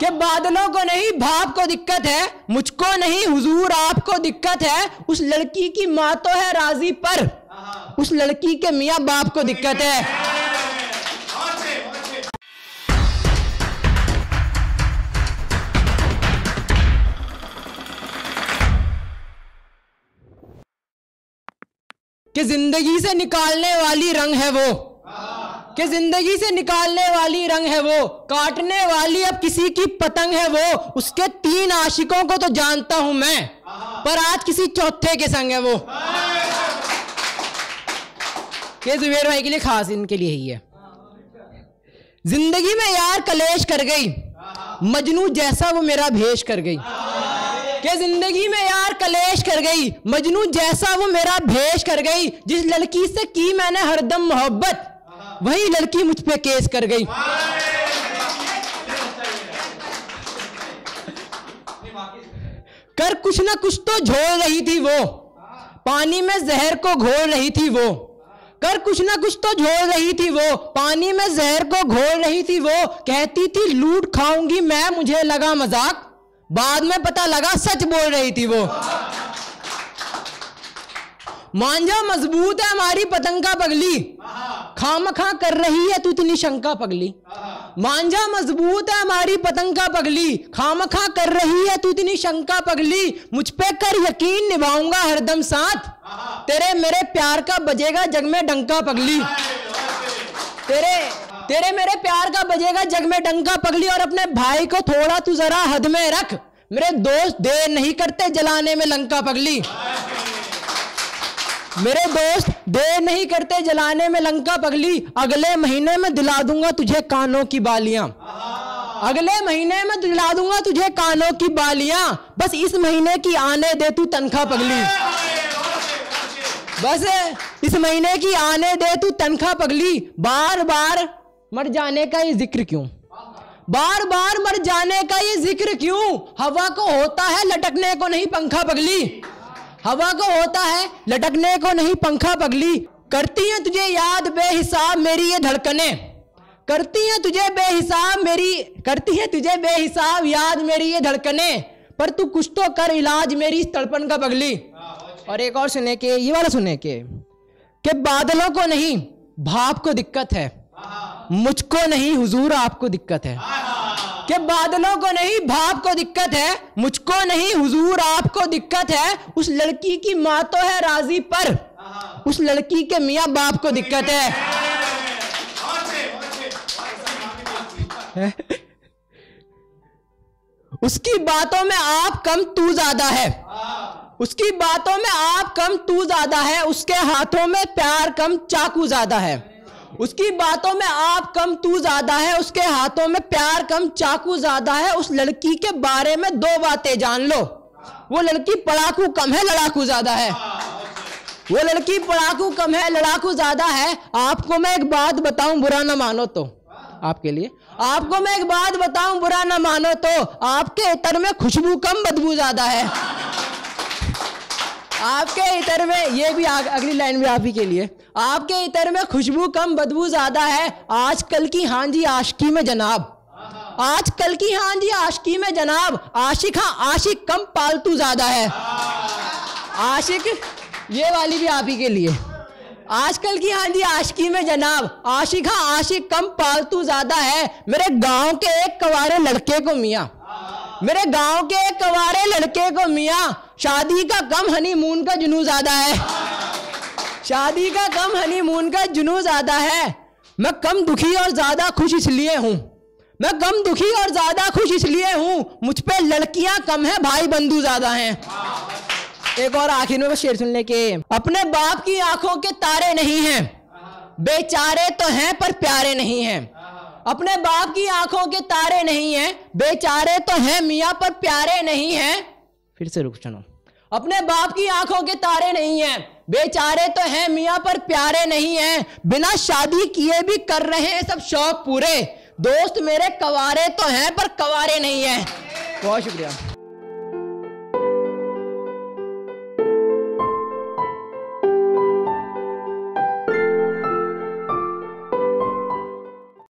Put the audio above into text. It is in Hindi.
कि बादलों को नहीं भाप को दिक्कत है, मुझको नहीं हुजूर आपको दिक्कत है। उस लड़की की माँ तो है राजी पर उस लड़की के मियाँ बाप को दिक्कत है। कि जिंदगी से निकालने वाली रंग है वो, कि जिंदगी से निकालने वाली रंग है वो, काटने वाली अब किसी की पतंग है वो। उसके 3 आशिकों को तो जानता हूं मैं, पर आज किसी चौथे के संग है वो। ये जुबेर भाई के लिए खास, इनके लिए ही है। जिंदगी में यार कलेश कर गई, मजनू जैसा वो मेरा भेष कर गई। कि जिंदगी में यार कलेश कर गई, मजनू जैसा वो मेरा भेष कर गई। जिस लड़की से की मैंने हरदम मोहब्बत, वही लड़की मुझ पे केस कर गई। कर कुछ ना कुछ तो झोल रही थी वो, पानी में जहर को घोल रही थी वो। कर कुछ ना कुछ तो झोल रही थी वो, पानी में जहर को घोल रही थी वो। कहती थी लूट खाऊंगी मैं, मुझे लगा मजाक, बाद में पता लगा सच बोल रही थी वो। मांझा मजबूत है हमारी पतंग का पगली, खामखा कर रही है तू इतनी शंका पगली। मांझा मजबूत है हमारी पतंग का पगली, खामखा कर रही है तू इतनी शंका पगली। मुझ पे कर यकीन, निभाऊंगा हरदम साथ, तेरे मेरे प्यार का बजेगा जग में डंका पगली। तेरे मेरे प्यार का बजेगा जग में डंका पगली। और अपने भाई को थोड़ा तू जरा हद में रख, मेरे दोस्त देर नहीं करते जलाने में लंका पगली। मेरे दोस्त देर नहीं करते जलाने में लंका पगली। अगले महीने में दिला दूंगा तुझे कानों की बालियां, अगले महीने में दिला दूंगा तुझे कानों की बालियां। बस इस महीने की आने दे तू तनख्वाह पगली, बस इस महीने की आने दे तू तनख्वाह पगली। बार बार मर जाने का ये जिक्र क्यों, बार बार मर जाने का ये जिक्र क्यों। हवा को होता है लटकने को नहीं पंखा पगली, हवा को होता है लटकने को नहीं पंखा पगली। करती हैं तुझे याद बेहिसाब मेरी ये धड़कने, करती हैं तुझे बेहिसाब मेरी, करती हैं तुझे बेहिसाब याद मेरी ये धड़कने। पर तू कुछ तो कर इलाज मेरी इस तड़पन का पगली। और एक और सुने के, ये वाला सुने के बादलों को नहीं भाप को दिक्कत है, मुझको नहीं हुजूर आपको दिक्कत है। कि बादलों को नहीं भाप को दिक्कत है, मुझको नहीं हुजूर आपको दिक्कत है। उस लड़की की माँ तो है राजी पर उस लड़की के मियाँ बाप को दिक्कत है। उसकी बातों में आप कम तू ज्यादा है, उसकी बातों में आप कम तू ज्यादा है। उसके हाथों में प्यार कम चाकू ज्यादा है, उसकी बातों में आप कम तू ज्यादा है। उसके हाथों में प्यार कम चाकू ज्यादा है। उस लड़की के बारे में 2 बातें जान लो, वो लड़की पढ़ाकू कम है लड़ाकू ज्यादा है, वो लड़की पढ़ाकू कम है लड़ाकू ज्यादा है। आपको मैं एक बात बताऊं बुरा ना मानो तो, आपके लिए आपको मैं एक बात बताऊं बुरा ना मानो तो, आपके इत्र में खुशबू कम बदबू ज्यादा है। आपके इत्र में, ये भी अगली लाइन भी आप ही के लिए, आपके इत्र में खुशबू कम बदबू ज्यादा है। आजकल की हांजी आशिकी में जनाब, आजकल की हांजी आशिकी में जनाब। आशिक हाँ आशिक कम पालतू ज्यादा है। आशिक, ये वाली भी आप ही के लिए। आजकल की हांजी आशिकी में जनाब, आशिक हाँ आशिक कम पालतू ज्यादा है। मेरे गांव के एक कवारे लड़के को मियाँ, मेरे गांव के एक कवारे लड़के को मियाँ, शादी का कम हनीमून का जुनून ज्यादा है, शादी का कम हनीमून का जुनून ज्यादा है। मैं कम दुखी और ज्यादा खुश इसलिए हूं, मैं कम दुखी और ज्यादा खुश इसलिए हूं। मुझ पे लड़कियां कम है भाई बंधु ज्यादा हैं। एक और आखिर में शेर सुन ले के, अपने बाप की आंखों के तारे नहीं हैं, बेचारे तो हैं पर प्यारे नहीं हैं। अपने बाप की आंखों के तारे नहीं हैं, बेचारे तो हैं मियाँ पर प्यारे नहीं हैं। फिर से रुक सुनो, अपने बाप की आंखों के तारे नहीं हैं, बेचारे तो हैं मियाँ पर प्यारे नहीं हैं। बिना शादी किए भी कर रहे हैं सब शौक पूरे, दोस्त मेरे कवारे तो हैं पर कवारे नहीं हैं। बहुत शुक्रिया।